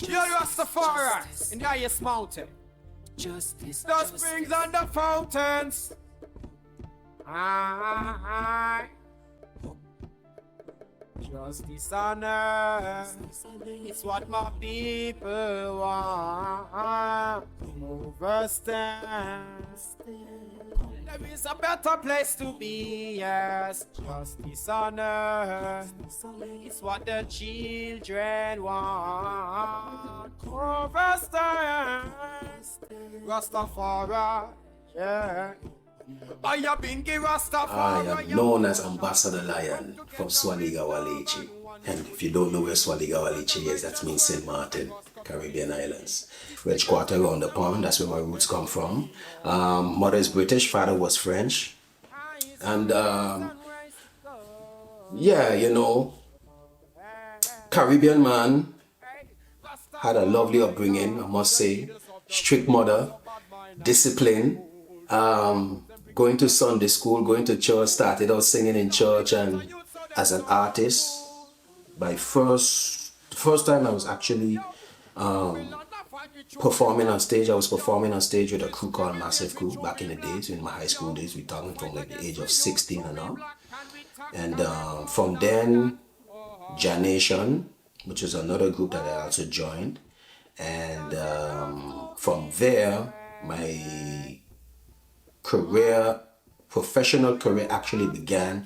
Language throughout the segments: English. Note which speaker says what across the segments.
Speaker 1: You're Rastafari in the highest mountain. The springs and the fountains. Justice on earth is what my people want. Overstand. There is a better place to be, yes. Justice on earth is what the children want. Overstand. Rastafari, yeah. I
Speaker 2: am known as Ambassa Da Lion from Swaliga-Walichi. And if you don't know where Swaliga-Walichi is, that means Sint-Martin, Caribbean Islands. French Quarter around the pond, that's where my roots come from. Mother is British, father was French. And yeah, you know, Caribbean man, had a lovely upbringing, I must say. Strict mother, discipline. Going to Sunday school, going to church, started out singing in church, and as an artist, the first time I was actually performing on stage, I was performing on stage with a crew called Massive Crew back in the days, in my high school days. We're talking from like the age of 16 and up. And from then, Janation, which is another group that I also joined. And from there, my professional career actually began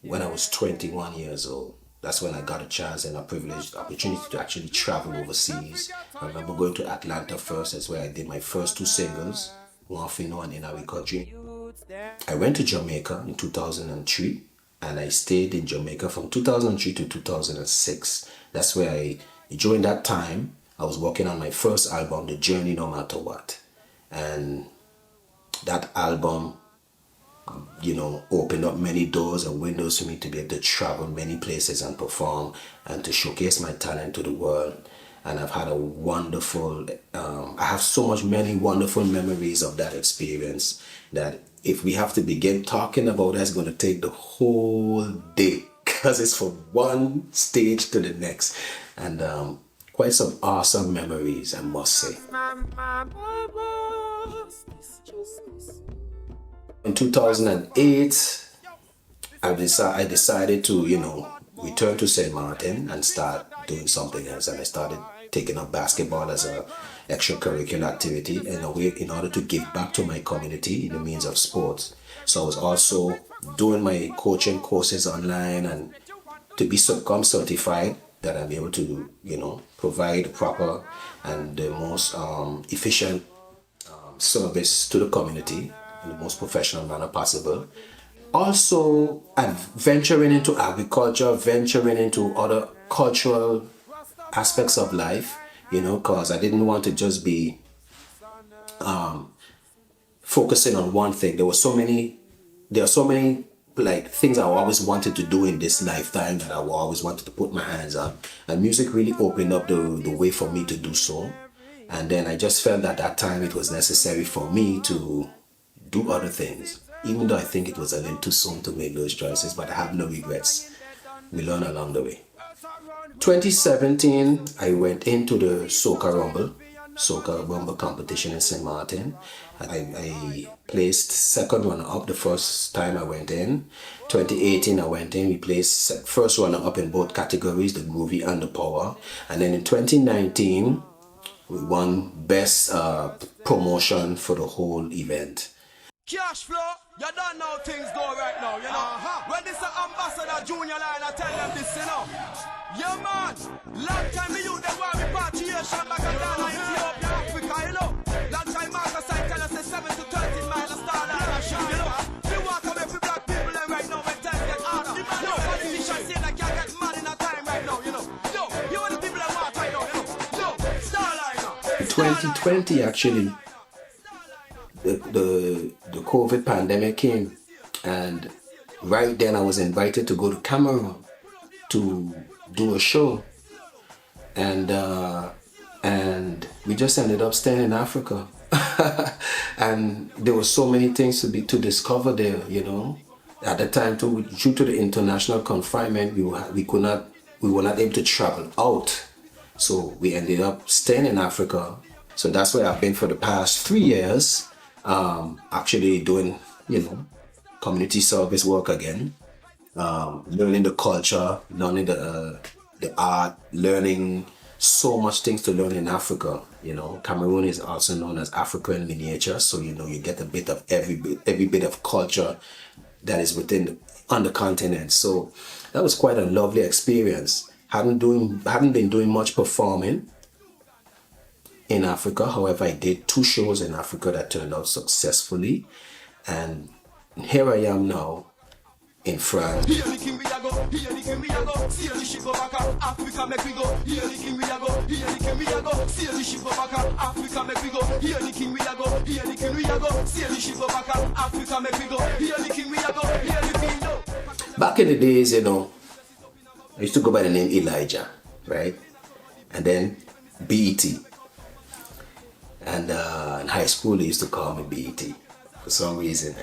Speaker 2: when I was 21 years old. That's when I got a chance and a privileged opportunity to actually travel overseas. I remember going to Atlanta first. That's where I did my first 2 singles, One Fino and In Our Country. I went to Jamaica in 2003 and I stayed in Jamaica from 2003 to 2006. That's where during that time, I was working on my first album, The Journey No Matter What. And that album, you know, opened up many doors and windows for me to be able to travel many places and perform and to showcase my talent to the world. And I've had a wonderful, I have many wonderful memories of that experience that if we have to begin talking about it, it's going to take the whole day because it's from one stage to the next. And quite some awesome memories, I must say. In 2008, I decided to, you know, return to Sint-Martin and start doing something else. And I started taking up basketball as an extracurricular activity in a way in order to give back to my community in the means of sports. So I was also doing my coaching courses online and to become certified that I'm able to, you know, provide proper and the most efficient service to the community in the most professional manner possible. Also, I'm venturing into agriculture, venturing into other cultural aspects of life, you know, because I didn't want to just be focusing on one thing. There are so many like things I always wanted to do in this lifetime that I always wanted to put my hands on, and music really opened up the way for me to do so. And then I just felt that at that time it was necessary for me to do other things, even though I think it was a little too soon to make those choices, but I have no regrets. We learn along the way. 2017, I went into the Soca Rumble competition in Sint-Martin. I placed second runner-up the first time I went in. 2018, I went in, we placed first runner-up in both categories, the movie and the power. And then in 2019, we won best promotion for the whole event.
Speaker 1: Cash flow, you don't know how things go right now, you know. When this is Ambassa Junior Line, I tell them this, you know. Yeah, man, long time me you they want me repatriation back in Ghana, Ethiopia, Africa, you know. Long time Marcus I tell us it's 7 to 13 miles of star line and shot, you know. We walk away for black people and right now when times get harder. No, politicians say that can't get mad in a time right now, you know. Yo, you want the people that want right now, you know. Yo, star line.
Speaker 2: 2020 actually. The COVID pandemic came, and right then I was invited to go to Cameroon to do a show, and we just ended up staying in Africa. And there were so many things to discover there, you know. At the time, due to the international confinement, we were not able to travel out. So we ended up staying in Africa. So that's where I've been for the past 3 years, actually doing, community service work again, learning the culture, learning the art, learning so much things to learn in Africa. Cameroon is also known as Africa in miniature, so you get a bit of every bit of culture that is on the continent. So that was quite a lovely experience. Hadn't been doing much performing in Africa. However, I did 2 shows in Africa that turned out successfully, and here I am now in France. Back in the days, I used to go by the name Elijah, right? And then BET. And in high school, they used to call me BET. For some reason,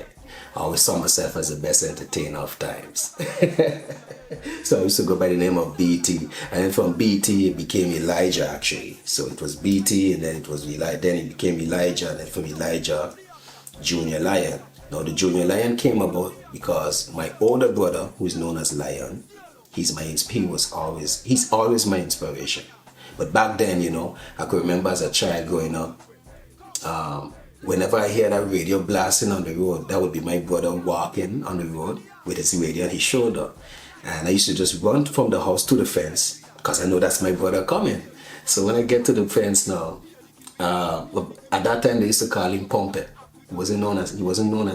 Speaker 2: I always saw myself as the best entertainer of times. So I used to go by the name of BET. And then from BET, it became Elijah, actually. So it was BET, and then it was Elijah. Then it became Elijah, and then from Elijah, Junior Lion. Now, the Junior Lion came about because my older brother, who is known as Lion, he's always my inspiration. But back then, I could remember as a child growing up, whenever I hear that radio blasting on the road, that would be my brother walking on the road with his radio on his shoulder. And I used to just run from the house to the fence because I know that's my brother coming. So when I get to the fence now, at that time they used to call him Pumpet. He wasn't known as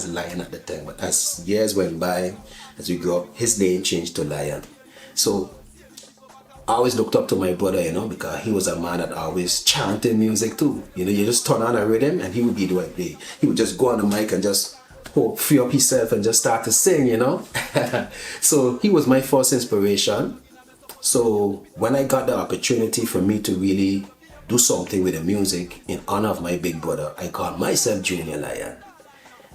Speaker 2: Lion at the time, but as years went by, as we grew up, his name changed to Lion. So I always looked up to my brother, because he was a man that always chanted music too. You just turn on a rhythm and he would be the way. He would just go on the mic and just free up himself and just start to sing, So he was my first inspiration. So when I got the opportunity for me to really do something with the music in honor of my big brother, I called myself Junior Lion.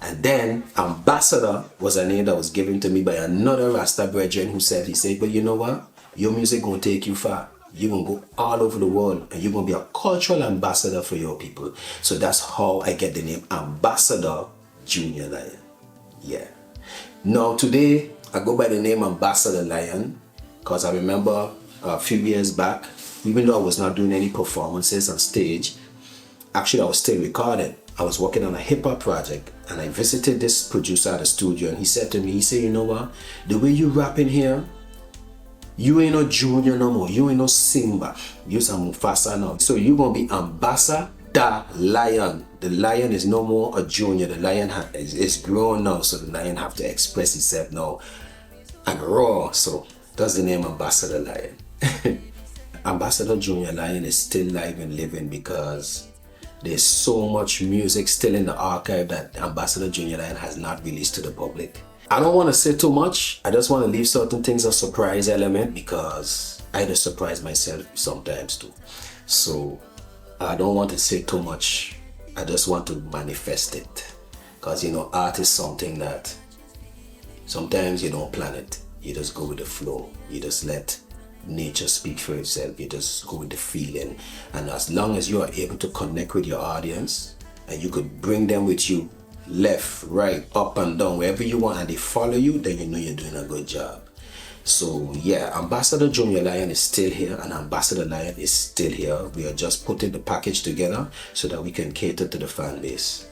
Speaker 2: And then Ambassador was a name that was given to me by another Rasta brethren who said, but you know what? Your music gonna take you far. You're gonna go all over the world and you're gonna be a cultural ambassador for your people. So that's how I get the name Ambassador Junior Lion. Yeah. Now today I go by the name Ambassa Da Lion because I remember a few years back, even though I was not doing any performances on stage, actually I was still recording. I was working on a hip-hop project and I visited this producer at the studio and he said to me, you know what, the way you rap in here, you ain't no Junior no more, you ain't no Simba, you're some Mufasa now. So you're gonna be Ambassa Da Lion. The lion is no more a junior, the lion is grown now, so the lion have to express itself now and roar. So that's the name Ambassa Da Lion. Ambassador Junior Lion is still live and living because there's so much music still in the archive that Ambassador Junior Lion has not released to the public. I don't want to say too much. I just want to leave certain things a surprise element because I just surprise myself sometimes too. So I don't want to say too much. I just want to manifest it because art is something that sometimes you don't plan it. You just go with the flow. You just let nature speak for itself. You just go with the feeling, and as long as you are able to connect with your audience and you could bring them with you left, right, up and down, wherever you want, and they follow you, then you're doing a good job. So yeah, Ambassador Junior Lion is still here and Ambassador Lion is still here. We are just putting the package together so that we can cater to the fan base.